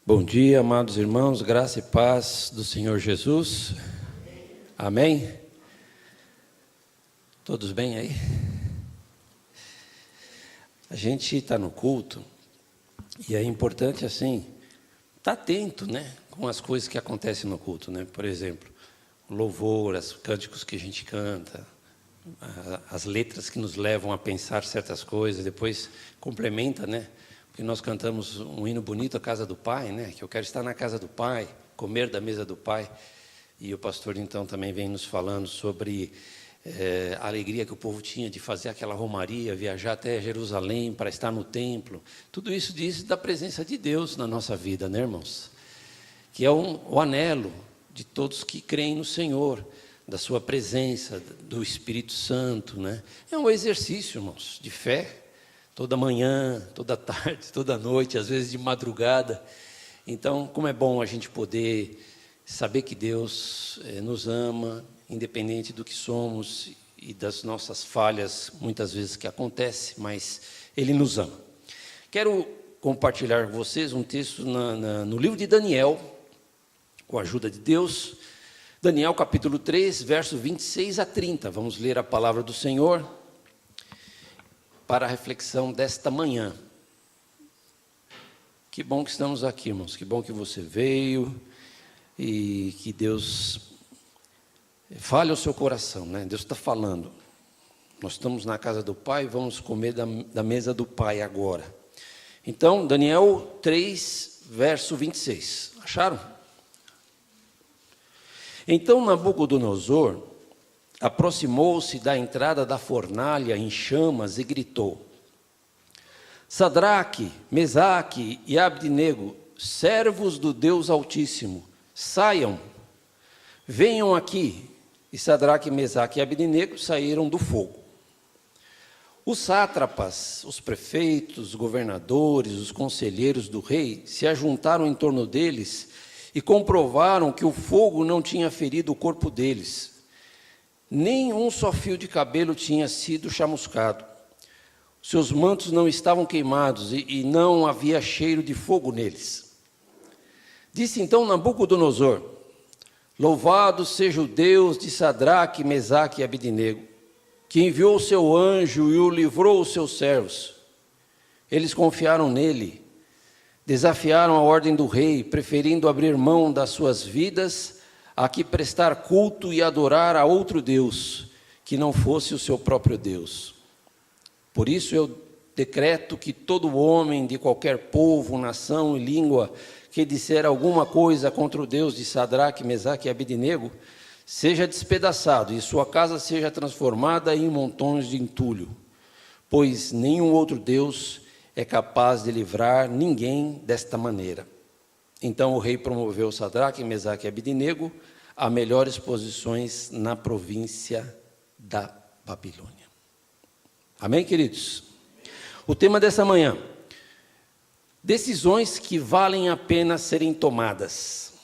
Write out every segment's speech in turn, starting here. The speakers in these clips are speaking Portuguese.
Bom dia, amados irmãos, graça e paz do Senhor Jesus. Amém? Todos bem aí? A gente está no culto e é importante assim, estar atento, né, com as coisas que acontecem no culto, né? Por exemplo, o louvor, os cânticos que a gente canta, as letras que nos levam a pensar certas coisas, depois complementa, né? Porque nós cantamos um hino bonito, a casa do Pai, né? Que eu quero estar na casa do Pai, comer da mesa do Pai. E o pastor, então, também vem nos falando sobre a alegria que o povo tinha de fazer aquela romaria, viajar até Jerusalém para estar no templo. Tudo isso diz da presença de Deus na nossa vida, né, irmãos? Que é o anelo de todos que creem no Senhor, da sua presença, do Espírito Santo, né? É um exercício, irmãos, de fé. Toda manhã, toda tarde, toda noite, às vezes de madrugada. Então, como é bom a gente poder saber que Deus nos ama, independente do que somos e das nossas falhas, muitas vezes que acontece, mas Ele nos ama. Quero compartilhar com vocês um texto no livro de Daniel, com a ajuda de Deus. Daniel capítulo 3, verso 26 a 30. Vamos ler a palavra do Senhor para a reflexão desta manhã. Que bom que estamos aqui, irmãos, que bom que você veio e que Deus fale ao seu coração, né? Deus está falando. Nós estamos na casa do Pai, vamos comer da mesa do Pai agora. Então, Daniel 3, verso 26. Acharam? Então Nabucodonosor aproximou-se da entrada da fornalha em chamas e gritou: Sadraque, Mesaque e Abdenego, servos do Deus Altíssimo, saiam, venham aqui. E Sadraque, Mesaque e Abdenego saíram do fogo. Os sátrapas, os prefeitos, os governadores, os conselheiros do rei se ajuntaram em torno deles e comprovaram que o fogo não tinha ferido o corpo deles. Nem um só fio de cabelo tinha sido chamuscado. Seus mantos não estavam queimados e não havia cheiro de fogo neles. Disse então Nabucodonosor: Louvado seja o Deus de Sadraque, Mesaque e Abdenego, que enviou o seu anjo e o livrou os seus servos. Eles confiaram nele, desafiaram a ordem do rei, preferindo abrir mão das suas vidas a que prestar culto e adorar a outro Deus, que não fosse o seu próprio Deus. Por isso eu decreto que todo homem de qualquer povo, nação e língua que disser alguma coisa contra o Deus de Sadraque, Mesaque e Abdenego, seja despedaçado e sua casa seja transformada em montões de entulho, pois nenhum outro Deus é capaz de livrar ninguém desta maneira. Então o rei promoveu Sadraque, Mesaque e Abdenego a melhores posições na província da Babilônia. Amém, queridos? O tema dessa manhã: decisões que valem a pena serem tomadas.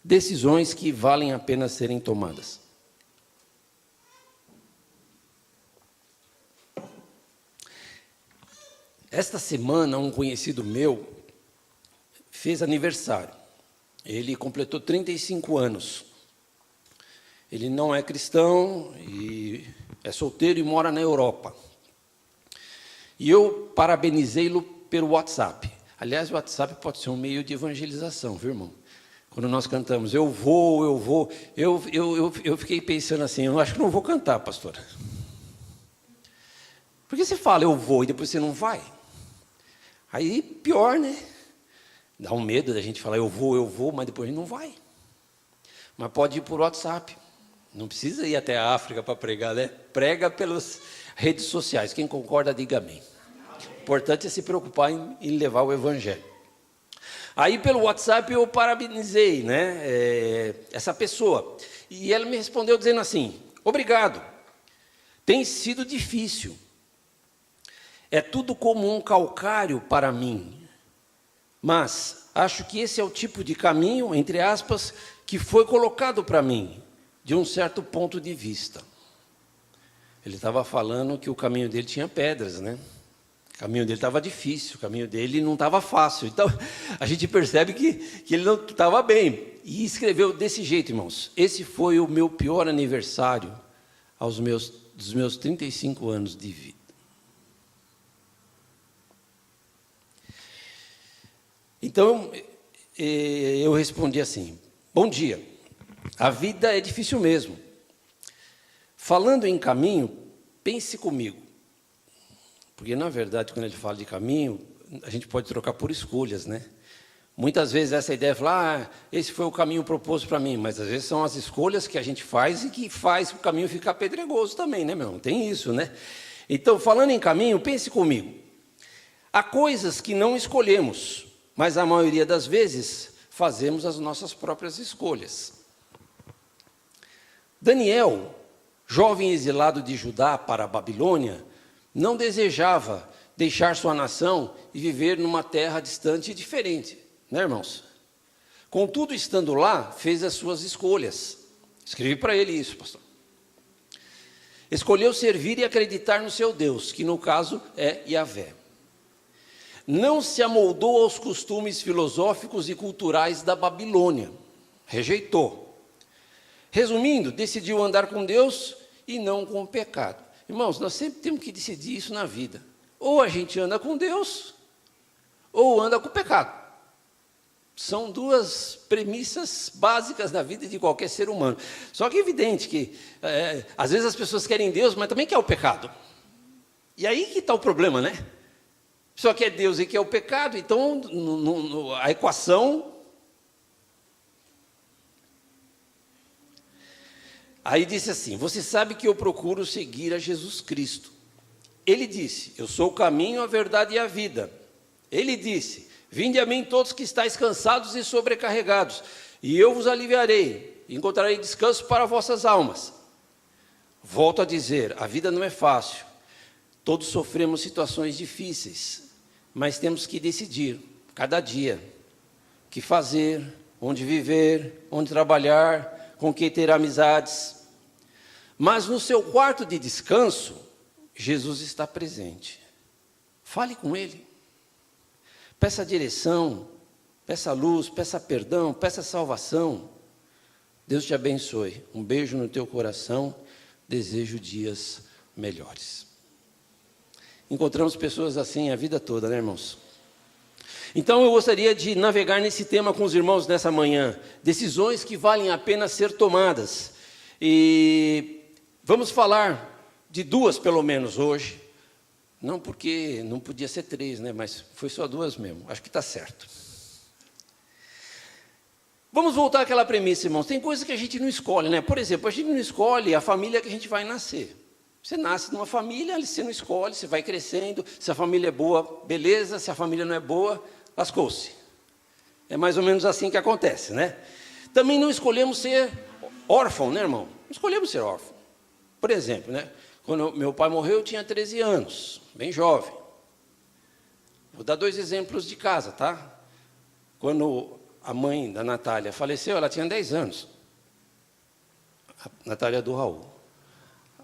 Decisões que valem a pena serem tomadas. Esta semana, um conhecido meu fez aniversário. Ele completou 35 anos. Ele não é cristão, e é solteiro e mora na Europa. E eu parabenizei-lo pelo WhatsApp. Aliás, o WhatsApp pode ser um meio de evangelização, viu, irmão? Quando nós cantamos, eu vou, eu fiquei pensando assim, eu acho que não vou cantar, pastor. Porque você fala, eu vou, e depois você não vai. Aí, pior, né? Dá um medo da gente falar, eu vou, mas depois a gente não vai. Mas pode ir por WhatsApp. Não precisa ir até a África para pregar, né? Prega pelas redes sociais. Quem concorda, diga amém. O importante é se preocupar em levar o evangelho. Aí, pelo WhatsApp, eu parabenizei, né, essa pessoa. E ela me respondeu dizendo assim: obrigado, tem sido difícil. É tudo como um calcário para mim. Mas acho que esse é o tipo de caminho, entre aspas, que foi colocado para mim, de um certo ponto de vista. Ele estava falando que o caminho dele tinha pedras, né? O caminho dele estava difícil, o caminho dele não estava fácil. Então, a gente percebe que ele não estava bem. E escreveu desse jeito, irmãos. Esse foi o meu pior aniversário dos meus 35 anos de vida. Então, eu respondi assim: bom dia, a vida é difícil mesmo. Falando em caminho, pense comigo. Porque, na verdade, quando ele fala de caminho, a gente pode trocar por escolhas, né? Muitas vezes essa ideia fala, esse foi o caminho proposto para mim, mas às vezes são as escolhas que a gente faz e que faz o caminho ficar pedregoso também, né, meu irmão? Tem isso, né? Então, falando em caminho, pense comigo. Há coisas que não escolhemos, mas a maioria das vezes fazemos as nossas próprias escolhas. Daniel, jovem exilado de Judá para a Babilônia, não desejava deixar sua nação e viver numa terra distante e diferente, né, irmãos? Contudo, estando lá, fez as suas escolhas. Escrevi para ele isso, pastor. Escolheu servir e acreditar no seu Deus, que no caso é Yahvé. Não se amoldou aos costumes filosóficos e culturais da Babilônia. Rejeitou. Resumindo, decidiu andar com Deus e não com o pecado. Irmãos, nós sempre temos que decidir isso na vida. Ou a gente anda com Deus, ou anda com o pecado. São duas premissas básicas da vida de qualquer ser humano. Só que é evidente que, às vezes as pessoas querem Deus, mas também quer o pecado. E aí que está o problema, né? A pessoa quer Deus e quer o pecado, então a equação... Aí disse assim, você sabe que eu procuro seguir a Jesus Cristo. Ele disse, eu sou o caminho, a verdade e a vida. Ele disse, vinde a mim todos que estáis cansados e sobrecarregados, e eu vos aliviarei, e encontrarei descanso para vossas almas. Volto a dizer, a vida não é fácil. Todos sofremos situações difíceis, mas temos que decidir, cada dia, o que fazer, onde viver, onde trabalhar, com quem ter amizades. Mas no seu quarto de descanso, Jesus está presente. Fale com Ele. Peça direção, peça luz, peça perdão, peça salvação. Deus te abençoe. Um beijo no teu coração. Desejo dias melhores. Encontramos pessoas assim a vida toda, né, irmãos? Então eu gostaria de navegar nesse tema com os irmãos nessa manhã. Decisões que valem a pena ser tomadas. E vamos falar de duas pelo menos hoje. Não porque não podia ser três, né? Mas foi só duas mesmo. Acho que está certo. Vamos voltar àquela premissa, irmãos. Tem coisas que a gente não escolhe, né? Por exemplo, a gente não escolhe a família que a gente vai nascer. Você nasce numa família, você não escolhe, você vai crescendo. Se a família é boa, beleza. Se a família não é boa, lascou-se. É mais ou menos assim que acontece, né? Também não escolhemos ser órfão, né, irmão? Não escolhemos ser órfão. Por exemplo, né? Quando meu pai morreu, eu tinha 13 anos, bem jovem. Vou dar 2 exemplos de casa, tá? Quando a mãe da Natália faleceu, ela tinha 10 anos. A Natália do Raul.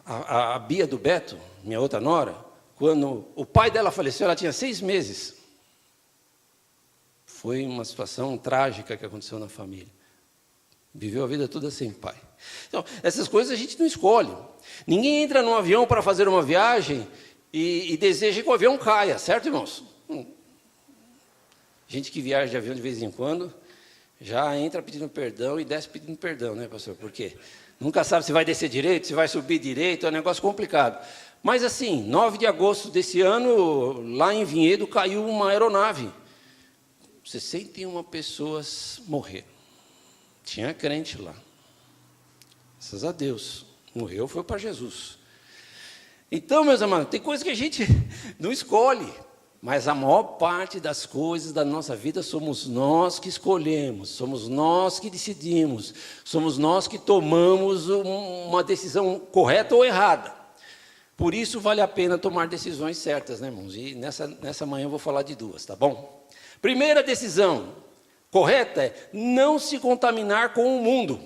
A Bia do Beto, minha outra nora, quando o pai dela faleceu, ela tinha 6 meses. Foi uma situação trágica que aconteceu na família. Viveu a vida toda sem pai. Então, essas coisas a gente não escolhe. Ninguém entra num avião para fazer uma viagem e deseja que o avião caia, certo, irmãos? Gente que viaja de avião de vez em quando, já entra pedindo perdão e desce pedindo perdão, né, pastor? Por quê? Nunca sabe se vai descer direito, se vai subir direito, é um negócio complicado. Mas assim, 9 de agosto desse ano, lá em Vinhedo, caiu uma aeronave. 61 pessoas morreram. Tinha crente lá. Graças a Deus. Morreu, foi para Jesus. Então, meus amados, tem coisa que a gente não escolhe. Mas a maior parte das coisas da nossa vida somos nós que escolhemos, somos nós que decidimos, somos nós que tomamos uma decisão correta ou errada. Por isso vale a pena tomar decisões certas, né, irmãos? E nessa manhã eu vou falar de 2, tá bom? Primeira decisão correta é não se contaminar com o mundo.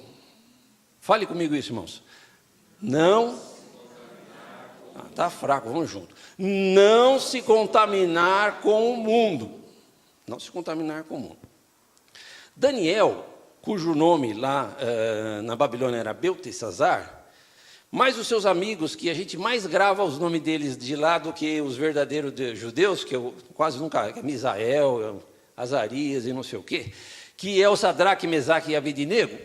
Fale comigo isso, irmãos. Não. Está fraco, vamos junto. não se contaminar com o mundo. Não se contaminar com o mundo. Daniel, cujo nome lá na Babilônia era Beltesazar, mas os seus amigos, que a gente mais grava os nomes deles de lá do que os verdadeiros judeus, que eu quase nunca, que é Misael, Azarias e não sei o quê, que é o Sadraque, Mesaque e Abednego,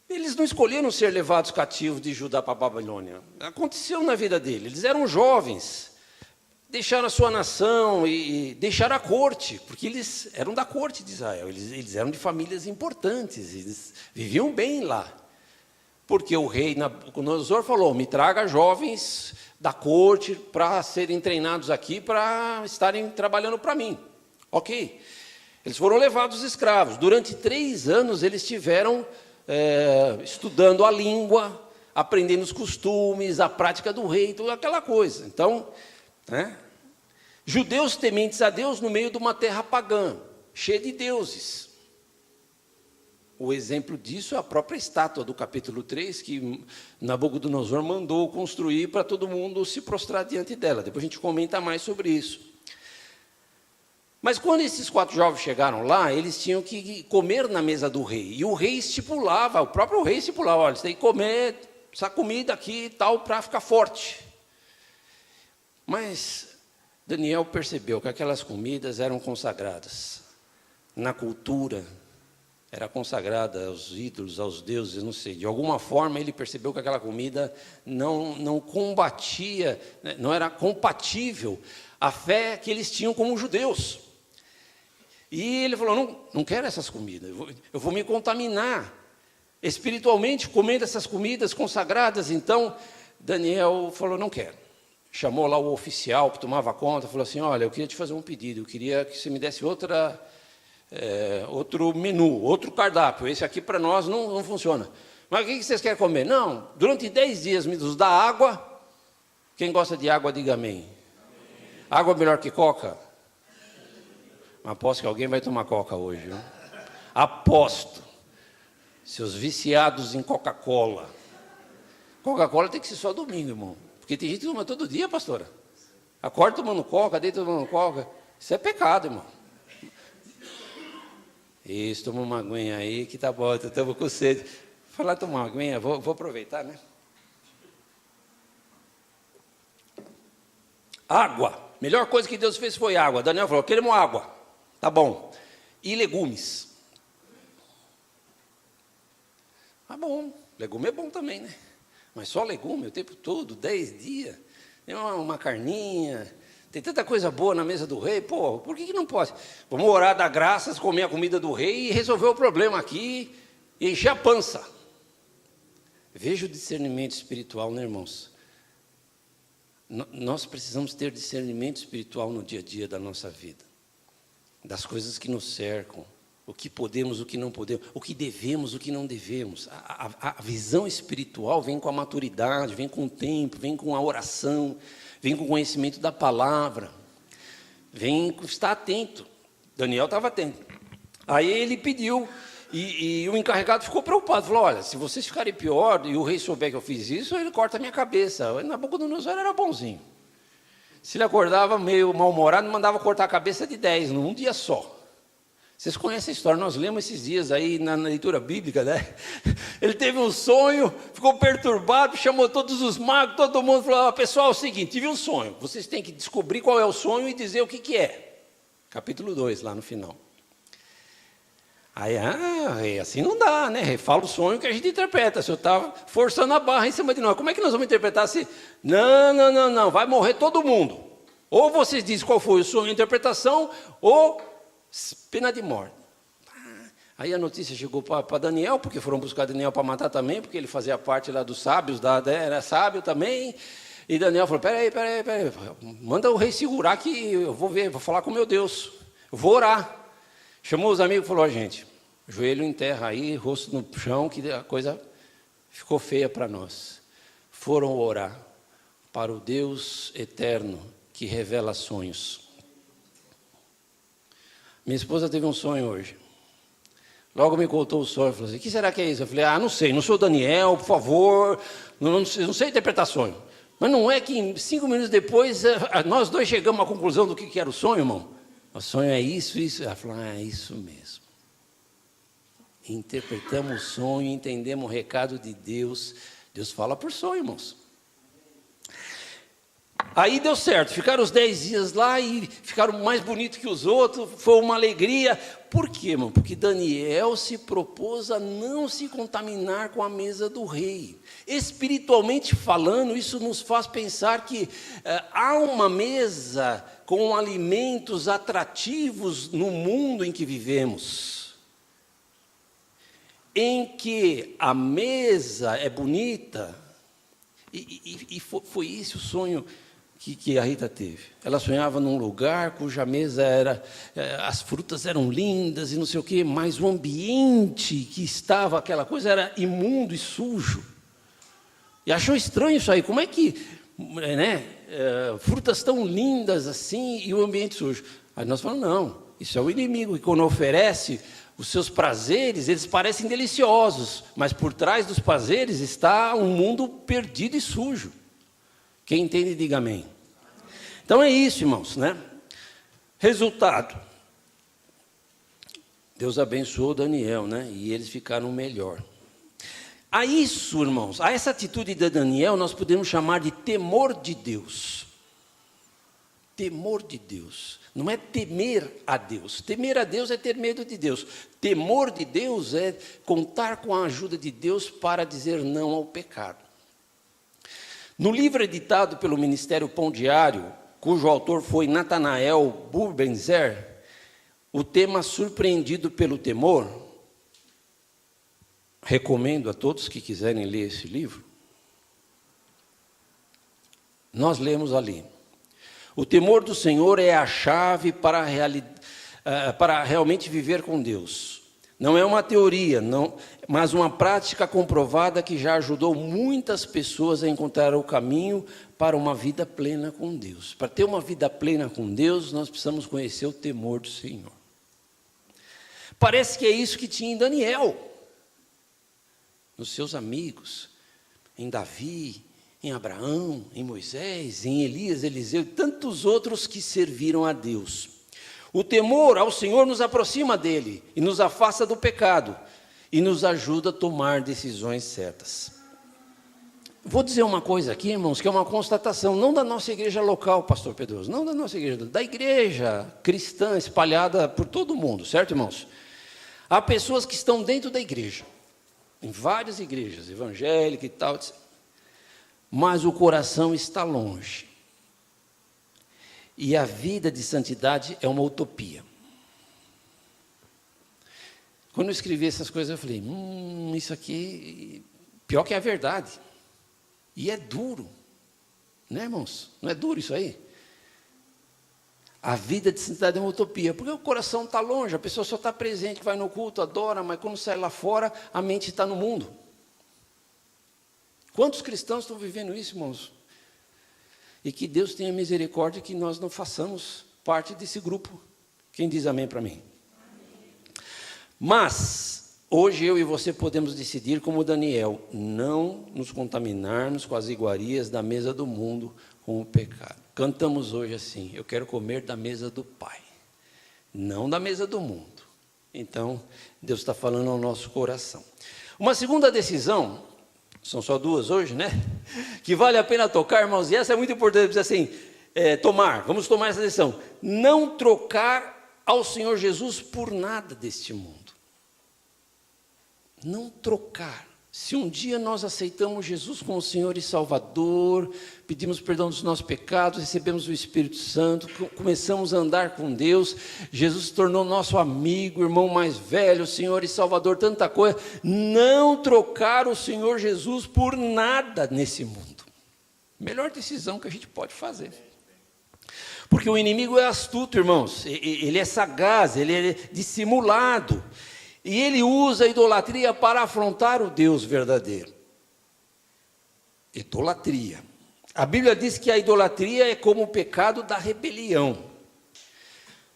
eles não escolheram ser levados cativos de Judá para a Babilônia. Aconteceu na vida deles. Eles eram jovens, deixaram a sua nação e deixaram a corte, porque eles eram da corte de Israel, eles eram de famílias importantes, eles viviam bem lá. Porque o rei Nabucodonosor falou, me traga jovens da corte para serem treinados aqui, para estarem trabalhando para mim. Ok. Eles foram levados escravos. Durante 3 anos eles estiveram estudando a língua, aprendendo os costumes, a prática do rei, toda aquela coisa. Então, judeus tementes a Deus no meio de uma terra pagã, cheia de deuses. O exemplo disso é a própria estátua do capítulo 3, que Nabucodonosor mandou construir para todo mundo se prostrar diante dela. Depois a gente comenta mais sobre isso. Mas quando esses 4 jovens chegaram lá, eles tinham que comer na mesa do rei. E o rei estipulava, o próprio rei estipulava, olha, você tem que comer essa comida aqui e tal, para ficar forte. Mas Daniel percebeu que aquelas comidas eram consagradas na cultura, era consagrada aos ídolos, aos deuses, não sei. De alguma forma ele percebeu que aquela comida não combatia, não era compatível à fé que eles tinham como judeus. E ele falou, não quero essas comidas, eu vou me contaminar espiritualmente comendo essas comidas consagradas. Então Daniel falou, não quero. Chamou lá o oficial que tomava conta, falou assim, olha, eu queria te fazer um pedido, eu queria que você me desse outro menu, outro cardápio, esse aqui para nós não funciona. Mas o que vocês querem comer? Não, durante 10 dias me nos dá água. Quem gosta de água, diga amém. Água melhor que coca? Aposto que alguém vai tomar coca hoje, viu? Aposto. Seus viciados em Coca-Cola. Coca-Cola tem que ser só domingo, irmão. Porque tem gente que toma todo dia, pastora. Acorda tomando coca, deita tomando coca. Isso é pecado, irmão. Isso, toma uma aguinha aí que tá bom, estamos com sede. Falar tomar uma aguinha, vou aproveitar, né? Água. Melhor coisa que Deus fez foi água. Daniel falou, queremos água. Tá bom. E legumes. Tá bom. Legume é bom também, né? Mas só legume o tempo todo, 10 dias. Tem uma carninha. Tem tanta coisa boa na mesa do rei. Pô, por que não pode? Vamos orar, dar graças, comer a comida do rei e resolver o problema aqui e encher a pança. Veja o discernimento espiritual, né, irmãos? Nós precisamos ter discernimento espiritual no dia a dia da nossa vida. Das coisas que nos cercam. O que podemos, o que não podemos. O que devemos, o que não devemos. A visão espiritual vem com a maturidade, vem com o tempo, vem com a oração, vem com o conhecimento da palavra. Vem estar atento. Daniel estava atento. Aí ele pediu, e o encarregado ficou preocupado. Falou, olha, se vocês ficarem pior, e o rei souber que eu fiz isso, ele corta a minha cabeça. Nabucodonosor era bonzinho. Se ele acordava meio mal-humorado, mandava cortar a cabeça de 10, num dia só. Vocês conhecem a história, nós lemos esses dias aí na leitura bíblica, né? Ele teve um sonho, ficou perturbado, chamou todos os magos, todo mundo falou, pessoal, é o seguinte, tive um sonho, vocês têm que descobrir qual é o sonho e dizer o que é. Capítulo 2, lá no final. Aí, assim não dá, né? Fala o sonho que a gente interpreta, o senhor está forçando a barra em cima de nós. Como é que nós vamos interpretar assim? Não, vai morrer todo mundo. Ou vocês dizem qual foi o sonho e a interpretação, ou pena de morte. Aí a notícia chegou para Daniel, porque foram buscar Daniel para matar também, porque ele fazia parte lá dos sábios, era sábio também. E Daniel falou, peraí, manda o rei segurar que eu vou ver, vou falar com meu Deus, eu vou orar. Chamou os amigos e falou, gente, joelho em terra aí, rosto no chão, que a coisa ficou feia para nós. Foram orar para o Deus eterno que revela sonhos. Minha esposa teve um sonho hoje. Logo me contou o sonho, falou assim, o que será que é isso? Eu falei, não sei, não sou Daniel, por favor, não sei interpretar sonho. Mas não é que 5 minutos depois, nós dois chegamos à conclusão do que era o sonho, irmão. O sonho é isso, isso. Ela falou, é isso mesmo. Interpretamos o sonho, entendemos o recado de Deus. Deus fala por sonho, irmãos. Aí deu certo, ficaram os 10 dias lá e ficaram mais bonitos que os outros, foi uma alegria. Por quê, irmão? Porque Daniel se propôs a não se contaminar com a mesa do rei. Espiritualmente falando, isso nos faz pensar que há uma mesa com alimentos atrativos no mundo em que vivemos, em que a mesa é bonita, e foi esse o sonho que a Rita teve. Ela sonhava num lugar cuja mesa era, as frutas eram lindas e não sei o quê, mas o ambiente que estava, aquela coisa, era imundo e sujo. E achou estranho isso aí, como é que, frutas tão lindas assim e o ambiente sujo? Aí nós falamos, não, isso é o inimigo, que quando oferece os seus prazeres, eles parecem deliciosos, mas por trás dos prazeres está um mundo perdido e sujo. Quem entende, diga amém. Então é isso, irmãos, né? Resultado. Deus abençoou Daniel, né? E eles ficaram melhor. A isso, irmãos, a essa atitude de Daniel, nós podemos chamar de temor de Deus. Temor de Deus. Não é temer a Deus. Temer a Deus é ter medo de Deus. Temor de Deus é contar com a ajuda de Deus para dizer não ao pecado. No livro editado pelo Ministério Pão Diário, cujo autor foi Nathanael Burbenzer, o tema Surpreendido pelo Temor, recomendo a todos que quiserem ler esse livro, nós lemos ali: o temor do Senhor é a chave para realmente viver com Deus. Não é uma teoria, mas uma prática comprovada que já ajudou muitas pessoas a encontrar o caminho para uma vida plena com Deus. Para ter uma vida plena com Deus, nós precisamos conhecer o temor do Senhor. Parece que é isso que tinha em Daniel, nos seus amigos, em Davi, em Abraão, em Moisés, em Elias, Eliseu e tantos outros que serviram a Deus. O temor ao Senhor nos aproxima dele e nos afasta do pecado e nos ajuda a tomar decisões certas. Vou dizer uma coisa aqui, irmãos, que é uma constatação, não da nossa igreja local, pastor Pedroso, não da nossa igreja, da igreja cristã espalhada por todo o mundo, certo, irmãos? Há pessoas que estão dentro da igreja, em várias igrejas, evangélicas e tal, mas o coração está longe. E a vida de santidade é uma utopia. Quando eu escrevi essas coisas, eu falei, isso aqui, pior que é a verdade. E é duro, né, irmãos? Não é duro isso aí? A vida de santidade é uma utopia, porque o coração está longe, a pessoa só está presente, vai no culto, adora, mas quando sai lá fora, a mente está no mundo. Quantos cristãos estão vivendo isso, irmãos? E que Deus tenha misericórdia que nós não façamos parte desse grupo. Quem diz amém para mim? Mas, hoje eu e você podemos decidir como Daniel, não nos contaminarmos com as iguarias da mesa do mundo com o pecado. Cantamos hoje assim, eu quero comer da mesa do Pai, não da mesa do mundo. Então, Deus está falando ao nosso coração. Uma segunda decisão, são só duas hoje, né? Que vale a pena tocar, irmãos, e essa é muito importante, dizer assim, vamos tomar essa decisão. Não trocar ao Senhor Jesus por nada deste mundo. Não trocar. Se um dia nós aceitamos Jesus como Senhor e Salvador, pedimos perdão dos nossos pecados, recebemos o Espírito Santo, começamos a andar com Deus, Jesus se tornou nosso amigo, irmão mais velho, Senhor e Salvador, tanta coisa. Não trocar o Senhor Jesus por nada nesse mundo. Melhor decisão que a gente pode fazer. Porque o inimigo é astuto, irmãos, ele é sagaz, ele é dissimulado. E ele usa a idolatria para afrontar o Deus verdadeiro. Idolatria. A Bíblia diz que a idolatria é como o pecado da rebelião.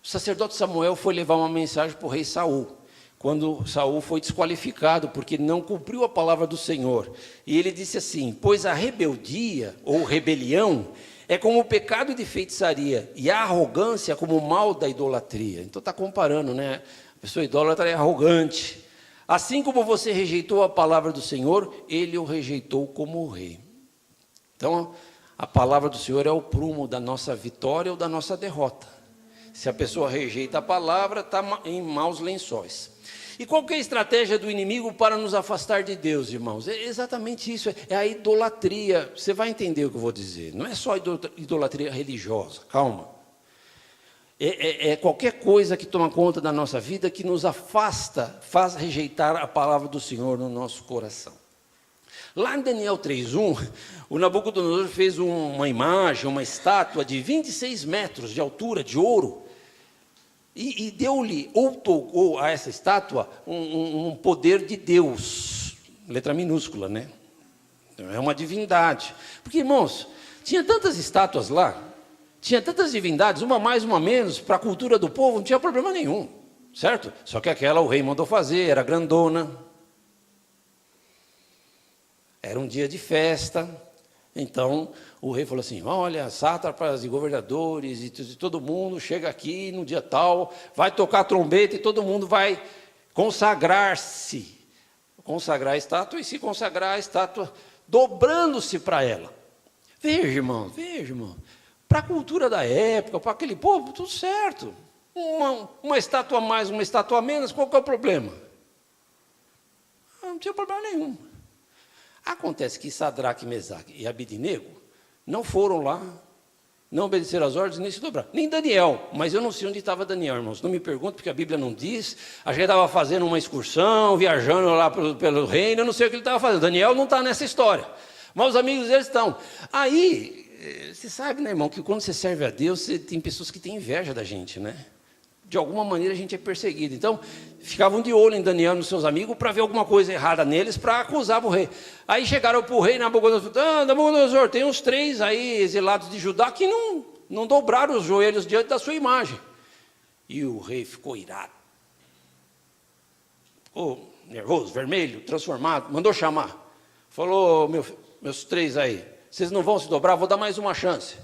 O sacerdote Samuel foi levar uma mensagem para o rei Saul. quando Saul foi desqualificado, porque não cumpriu a palavra do Senhor. E ele disse assim: pois a rebeldia, ou rebelião, é como o pecado de feitiçaria, e a arrogância como o mal da idolatria. Então está comparando, né? A pessoa idólatra é arrogante. Assim como você rejeitou a palavra do Senhor, ele o rejeitou como rei. Então, a palavra do Senhor é o prumo da nossa vitória ou da nossa derrota. Se a pessoa rejeita a palavra, está em maus lençóis. E qual que é a estratégia do inimigo para nos afastar de Deus, irmãos? É exatamente isso, é a idolatria. Você vai entender o que eu vou dizer. Não é só idolatria religiosa, calma. É qualquer coisa que toma conta da nossa vida, que nos afasta, faz rejeitar a palavra do Senhor no nosso coração. Lá em Daniel 3:1, o Nabucodonosor fez uma imagem, uma estátua de 26 metros de altura, de ouro, e deu-lhe, ou tocou a essa estátua, um poder de Deus, letra minúscula, né? É uma divindade. Porque, irmãos, tinha tantas estátuas lá, tinha tantas divindades, uma mais, uma menos, para a cultura do povo, não tinha problema nenhum, certo? Só que aquela o rei mandou fazer, era grandona. Era um dia de festa, então o rei falou assim: olha, sátrapas e governadores e todo mundo chega aqui no dia tal, vai tocar trombeta e todo mundo vai consagrar-se. Consagrar a estátua e se consagrar a estátua dobrando-se para ela. Veja, irmão, para a cultura da época, para aquele povo, tudo certo. Uma estátua a mais, uma estátua a menos, qual que é o problema? Não tinha problema nenhum. Acontece que Sadraque, Mesaque e Abednego não foram lá, não obedeceram às ordens, nem se dobraram. Nem Daniel, mas eu não sei onde estava Daniel, irmãos. Não me pergunte, porque a Bíblia não diz. A gente estava fazendo uma excursão, viajando lá pelo reino, eu não sei o que ele estava fazendo. Daniel não está nessa história, mas os amigos deles estão. Aí, você sabe, né, irmão, que quando você serve a Deus, tem pessoas que têm inveja da gente, né? De alguma maneira a gente é perseguido. Então, ficavam de olho em Daniel e nos seus amigos para ver alguma coisa errada neles, para acusar o rei. Aí chegaram para o rei, Nabucodonosor, tem uns 3 aí exilados de Judá que não dobraram os joelhos diante da sua imagem. E o rei ficou irado. Ficou nervoso, vermelho, transformado, mandou chamar. Falou: meus 3 aí, vocês não vão se dobrar, vou dar mais uma chance.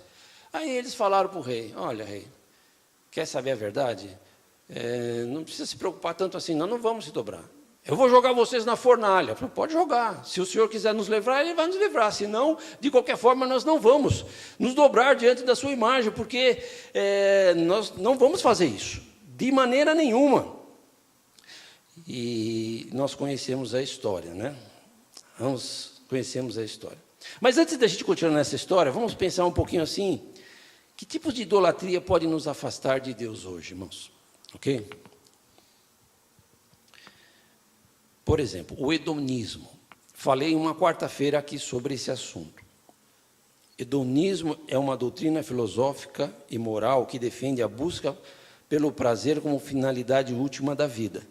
Aí eles falaram para o rei: olha, rei, quer saber a verdade? Não precisa se preocupar tanto assim, não vamos se dobrar. Eu vou jogar vocês na fornalha. Eu falei: pode jogar. Se o Senhor quiser nos livrar, Ele vai nos livrar. Senão, de qualquer forma, nós não vamos nos dobrar diante da sua imagem, porque nós não vamos fazer isso, de maneira nenhuma. E nós conhecemos a história, né? Conhecemos a história. Mas antes da gente continuar nessa história, vamos pensar um pouquinho assim: que tipo de idolatria pode nos afastar de Deus hoje, irmãos? Ok? Por exemplo, o hedonismo. Falei uma quarta-feira aqui sobre esse assunto. Hedonismo é uma doutrina filosófica e moral que defende a busca pelo prazer como finalidade última da vida.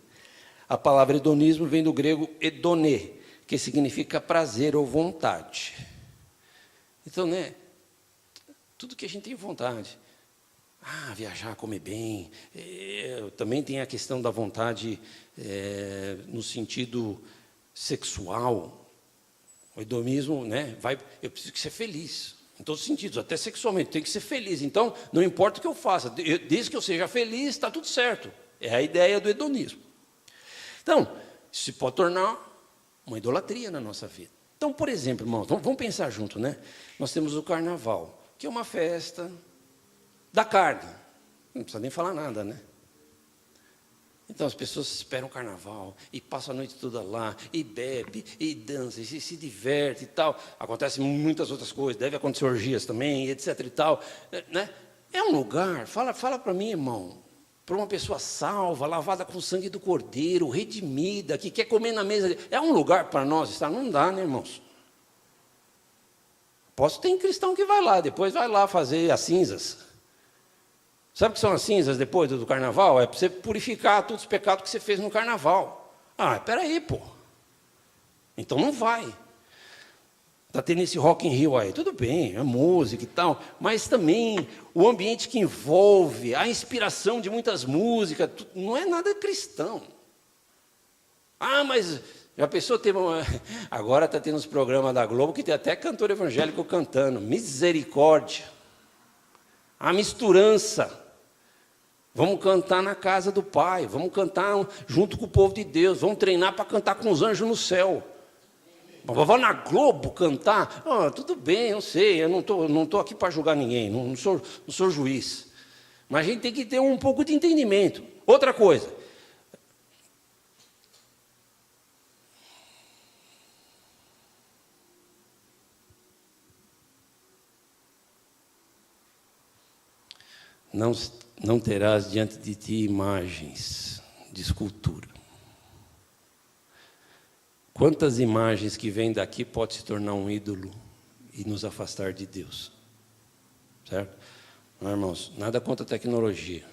A palavra hedonismo vem do grego hedonê, que significa prazer ou vontade. Então, né? Tudo que a gente tem vontade. Viajar, comer bem. Também tem a questão da vontade no sentido sexual. O hedonismo, né? Eu preciso ser feliz. Em todos os sentidos, até sexualmente, tem que ser feliz. Então, não importa o que eu faça, desde que eu seja feliz, está tudo certo. É a ideia do hedonismo. Então, isso se pode tornar uma idolatria na nossa vida. Então, por exemplo, irmãos, vamos pensar junto, né? Nós temos o carnaval, que é uma festa da carne. Não precisa nem falar nada, né? Então as pessoas esperam o carnaval e passam a noite toda lá, e bebe, e dança, e se diverte e tal. Acontecem muitas outras coisas, deve acontecer orgias também, etc e tal, né? É um lugar, fala para mim, irmão, para uma pessoa salva, lavada com o sangue do Cordeiro, redimida, que quer comer na mesa. É um lugar para nós estar? Não dá, né, irmãos? Tem cristão que vai lá, depois vai lá fazer as cinzas. Sabe o que são as cinzas depois do carnaval? É para você purificar todos os pecados que você fez no carnaval. Espera aí, pô. Então não vai. Está tendo esse Rock in Rio aí. Tudo bem, é música e tal, mas também o ambiente que envolve, a inspiração de muitas músicas, não é nada cristão. Ah, mas já pensou ter uma... Agora está tendo os programas da Globo que tem até cantor evangélico cantando. Misericórdia. A misturança. Vamos cantar na casa do Pai. Vamos cantar junto com o povo de Deus. Vamos treinar para cantar com os anjos no céu. Vou na Globo cantar. Oh, tudo bem, eu sei. Eu não tô aqui para julgar ninguém. Não sou juiz. Mas a gente tem que ter um pouco de entendimento. Outra coisa. Não terás diante de ti imagens de escultura. Quantas imagens que vêm daqui pode se tornar um ídolo e nos afastar de Deus? Certo? Não, irmãos, nada contra a tecnologia.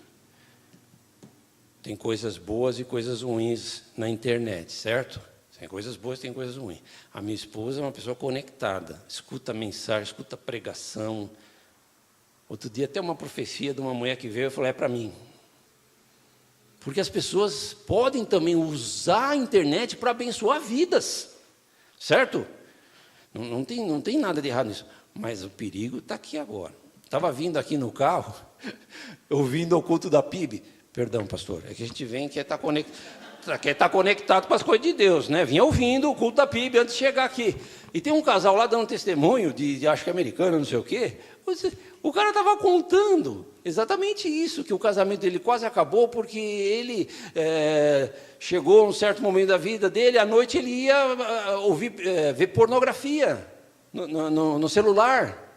Tem coisas boas e coisas ruins na internet, certo? Tem coisas boas e tem coisas ruins. A minha esposa é uma pessoa conectada, escuta mensagem, escuta pregação. Outro dia até uma profecia de uma mulher que veio e falou, é para mim. Porque as pessoas podem também usar a internet para abençoar vidas. Certo? Não tem nada de errado nisso. Mas o perigo está aqui agora. Estava vindo aqui no carro, ouvindo o culto da PIB. Perdão, pastor, é que a gente vem e quer estar conectado com as coisas de Deus, né? Vinha ouvindo o culto da PIB antes de chegar aqui. E tem um casal lá dando testemunho, acho que americano, não sei o quê. O cara estava contando exatamente isso, que o casamento dele quase acabou porque ele chegou a um certo momento da vida dele, à noite ele ia ver pornografia no celular.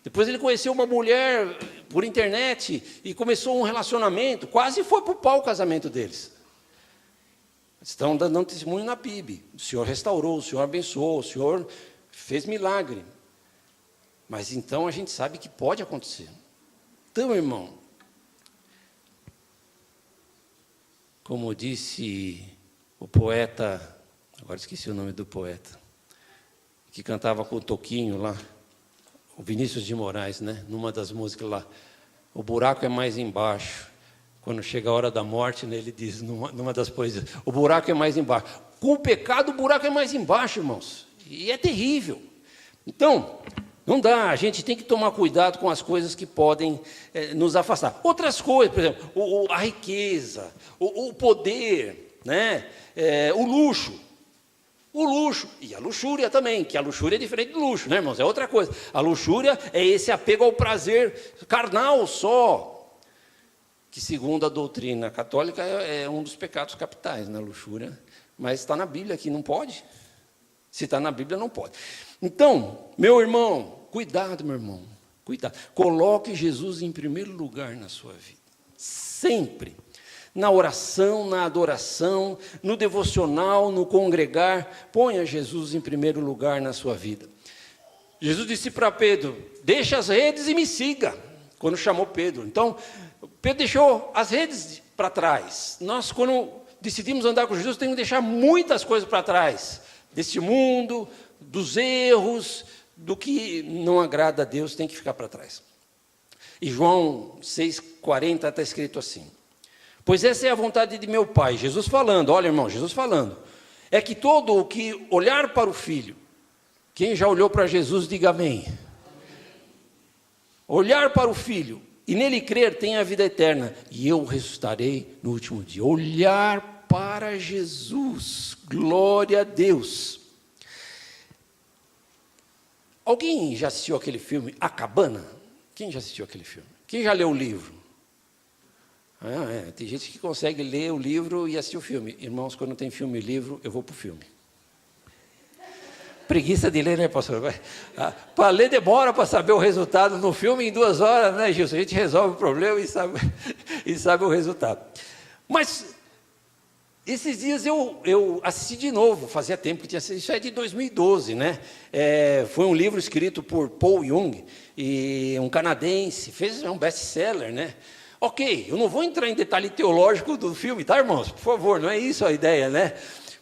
Depois ele conheceu uma mulher por internet e começou um relacionamento, quase foi para o pau o casamento deles. Estão dando testemunho na PIB. O Senhor restaurou, o Senhor abençoou, o Senhor fez milagre. Mas então a gente sabe que pode acontecer. Então, irmão, como disse o poeta, agora esqueci o nome do poeta, que cantava com o Toquinho lá, o Vinícius de Moraes, né? Numa das músicas lá, o buraco é mais embaixo. Quando chega a hora da morte, né, ele diz, numa das poesias, o buraco é mais embaixo. Com o pecado, o buraco é mais embaixo, irmãos. E é terrível. Então, não dá, a gente tem que tomar cuidado com as coisas que podem nos afastar. Outras coisas, por exemplo, a riqueza, o poder, né? O luxo. O luxo, e a luxúria também, que a luxúria é diferente do luxo, né, irmãos? É outra coisa. A luxúria é esse apego ao prazer carnal só, que segundo a doutrina católica é um dos pecados capitais, na luxúria, mas está na Bíblia que não pode. Se está na Bíblia, não pode. Então, meu irmão, cuidado, meu irmão, cuidado. Coloque Jesus em primeiro lugar na sua vida, sempre. Na oração, na adoração, no devocional, no congregar, ponha Jesus em primeiro lugar na sua vida. Jesus disse para Pedro, deixa as redes e me siga, quando chamou Pedro. Então, Pedro deixou as redes para trás. Nós, quando decidimos andar com Jesus, temos que deixar muitas coisas para trás, deste mundo, dos erros, do que não agrada a Deus, tem que ficar para trás. E João 6,40 está escrito assim, pois essa é a vontade de meu Pai, Jesus falando, olha irmão, Jesus falando, é que todo o que olhar para o Filho, quem já olhou para Jesus, diga amém. Olhar para o Filho e nele crer tem a vida eterna, e eu ressuscitarei no último dia. Olhar para Jesus, glória a Deus. Alguém já assistiu aquele filme, A Cabana? Quem já assistiu aquele filme? Quem já leu o livro? Tem gente que consegue ler o livro e assistir o filme. Irmãos, quando tem filme e livro, eu vou para o filme. Preguiça de ler, né, pastor? Para ler demora para saber o resultado no filme em 2 horas, né, Gilson? A gente resolve o problema e sabe o resultado. Mas, esses dias eu assisti de novo, fazia tempo que tinha assistido, isso é de 2012, né? Foi um livro escrito por Paul Jung, e um canadense, fez um best-seller, né? Ok, eu não vou entrar em detalhe teológico do filme, tá, irmãos? Por favor, não é isso a ideia, né?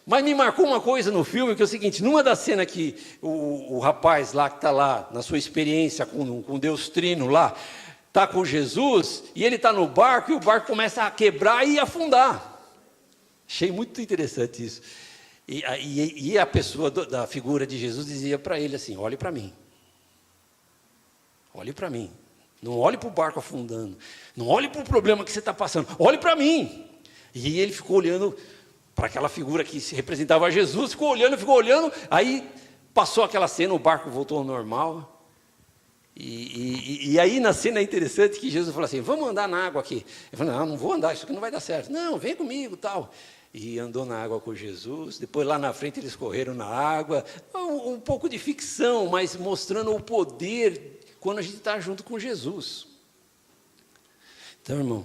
Mas me marcou uma coisa no filme, que é o seguinte, numa das cenas que o rapaz lá, que está lá, na sua experiência com Deus Trino lá, está com Jesus, e ele está no barco, e o barco começa a quebrar e afundar. Achei muito interessante isso. E a pessoa da figura de Jesus dizia para ele assim: olhe para mim. Olhe para mim. Não olhe para o barco afundando. Não olhe para o problema que você está passando. Olhe para mim. E ele ficou olhando para aquela figura que se representava Jesus, ficou olhando. Aí passou aquela cena, o barco voltou ao normal. E aí na cena é interessante que Jesus falou assim: vamos andar na água aqui. Ele falou: não vou andar, isso aqui não vai dar certo. Não, vem comigo, tal. E andou na água com Jesus. Depois lá na frente eles correram na água. Um pouco de ficção, mas mostrando o poder quando a gente está junto com Jesus. Então, irmão,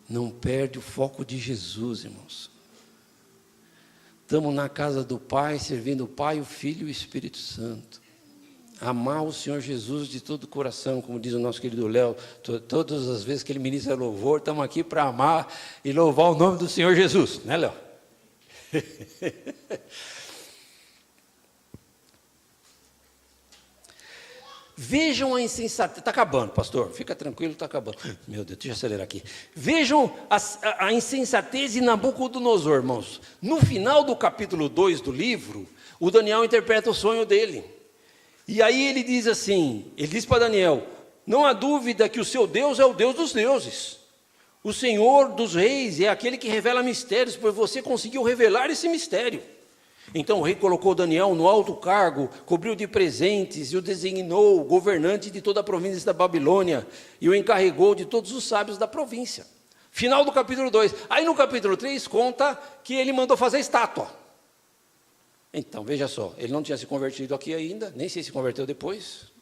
não perde o foco de Jesus, irmãos. Estamos na casa do Pai, servindo o Pai, o Filho e o Espírito Santo. Amar o Senhor Jesus de todo o coração, como diz o nosso querido Léo, todas as vezes que ele ministra louvor, estamos aqui para amar e louvar o nome do Senhor Jesus, né, Léo? Vejam a insensatez, está acabando, pastor, fica tranquilo, está acabando. Meu Deus, deixa eu acelerar aqui. Vejam a insensatez de Nabucodonosor, irmãos. No final do capítulo 2 do livro, o Daniel interpreta o sonho dele. E aí ele diz assim, ele diz para Daniel: não há dúvida que o seu Deus é o Deus dos deuses. O Senhor dos reis é aquele que revela mistérios, pois você conseguiu revelar esse mistério. Então o rei colocou Daniel no alto cargo, cobriu de presentes e o designou governante de toda a província da Babilônia e o encarregou de todos os sábios da província. Final do capítulo 2. Aí no capítulo 3 conta que ele mandou fazer estátua. Então, veja só, ele não tinha se convertido aqui ainda, nem sei se converteu depois.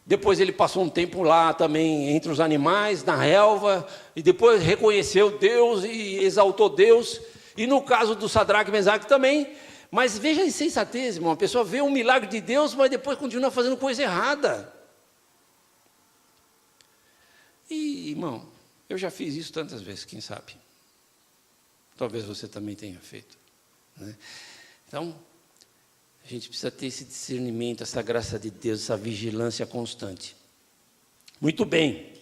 Depois ele passou um tempo lá também entre os animais, na relva, e depois reconheceu Deus e exaltou Deus. E no caso do Sadraque e Mesaque também. Mas veja a insensatez, irmão, a pessoa vê um milagre de Deus, mas depois continua fazendo coisa errada. E, irmão, eu já fiz isso tantas vezes, quem sabe? Talvez você também tenha feito, né? Então, a gente precisa ter esse discernimento, essa graça de Deus, essa vigilância constante. Muito bem.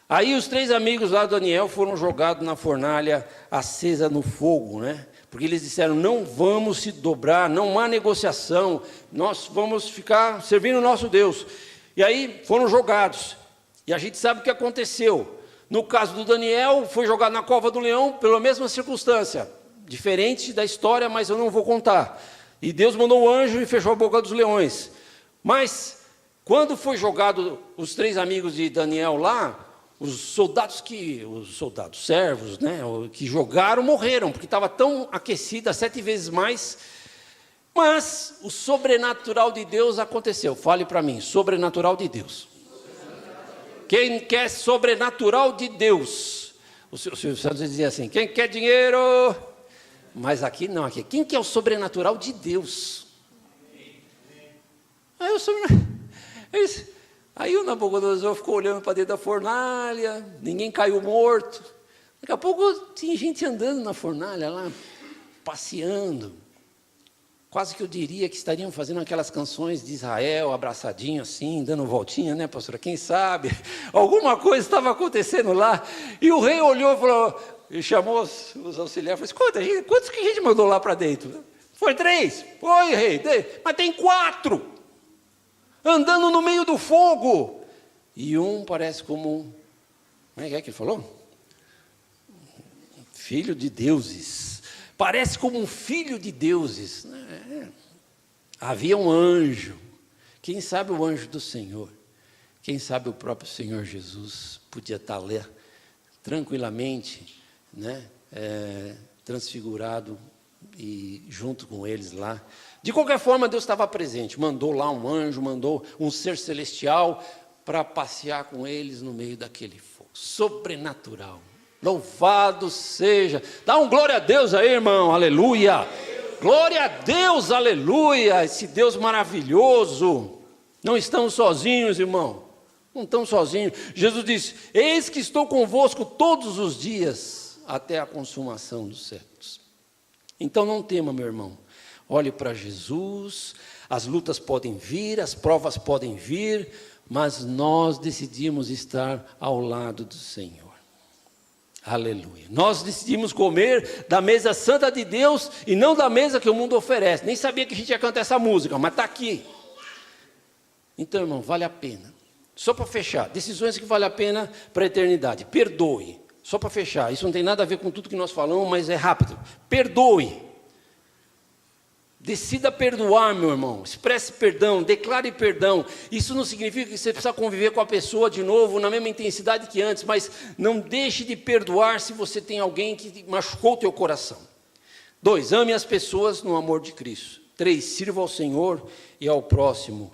Aí os 3 amigos lá do Daniel foram jogados na fornalha acesa no fogo, né? Porque eles disseram: não vamos se dobrar, não há negociação, nós vamos ficar servindo o nosso Deus. E aí foram jogados. E a gente sabe o que aconteceu. No caso do Daniel, foi jogado na cova do leão pela mesma circunstância. Diferente da história, mas eu não vou contar. E Deus mandou o anjo e fechou a boca dos leões. Mas, quando foi jogado os 3 amigos de Daniel lá, os servos, né, que jogaram, morreram, porque estava tão aquecida, 7 vezes mais. Mas o sobrenatural de Deus aconteceu. Fale para mim, sobrenatural de Deus. Quem quer sobrenatural de Deus? O Silvio Santos dizia assim: quem quer dinheiro? Mas aqui não, aqui. Quem que é o sobrenatural de Deus? Aí o Nabucodonosor ficou olhando para dentro da fornalha, ninguém caiu morto. Daqui a pouco tinha gente andando na fornalha lá, passeando. Quase que eu diria que estariam fazendo aquelas canções de Israel, abraçadinho assim, dando voltinha, né, pastora? Quem sabe? Alguma coisa estava acontecendo lá. E o rei olhou e falou... E chamou os auxiliares e falou: quantos que a gente mandou lá para dentro? Foi 3. Foi, rei. Mas tem 4. Andando no meio do fogo. E um parece como como é que ele falou? Filho de deuses. Parece como um filho de deuses. Havia um anjo. Quem sabe o anjo do Senhor? Quem sabe o próprio Senhor Jesus podia estar lá tranquilamente, né, transfigurado e junto com eles lá. De qualquer forma, Deus estava presente, mandou lá um anjo, mandou um ser celestial para passear com eles no meio daquele fogo, sobrenatural. Louvado seja, dá um glória a Deus aí, irmão, aleluia, glória a Deus, aleluia, esse Deus maravilhoso. Não estamos sozinhos, irmão, não estamos sozinhos. Jesus disse: eis que estou convosco todos os dias, até a consumação dos séculos. Então não tema, meu irmão, olhe para Jesus. As lutas podem vir, as provas podem vir, mas nós decidimos estar ao lado do Senhor. Aleluia. Nós decidimos comer da mesa santa de Deus e não da mesa que o mundo oferece. Nem sabia que a gente ia cantar essa música, mas está aqui. Então, irmão, vale a pena. Só para fechar, decisões que valem a pena para a eternidade. Perdoe. Só para fechar, isso não tem nada a ver com tudo que nós falamos, mas é rápido. Perdoe. Decida perdoar, meu irmão. Expresse perdão, declare perdão. Isso não significa que você precisa conviver com a pessoa de novo na mesma intensidade que antes, mas não deixe de perdoar se você tem alguém que machucou o teu coração. 2, ame as pessoas no amor de Cristo. 3, sirva ao Senhor e ao próximo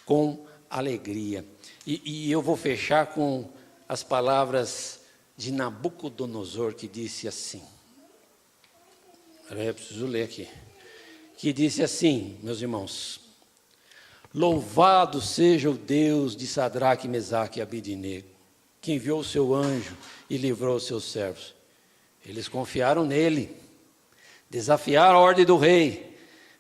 com alegria. E eu vou fechar com as palavras de Nabucodonosor, que disse assim. Eu preciso ler aqui. Que disse assim, meus irmãos: louvado seja o Deus de Sadraque, Mesaque e Abidnego, que enviou o seu anjo e livrou os seus servos. Eles confiaram nele, desafiaram a ordem do rei,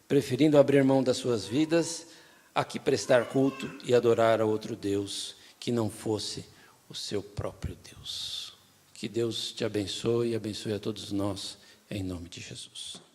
preferindo abrir mão das suas vidas a que prestar culto e adorar a outro Deus que não fosse o seu próprio Deus. Que Deus te abençoe e abençoe a todos nós, em nome de Jesus.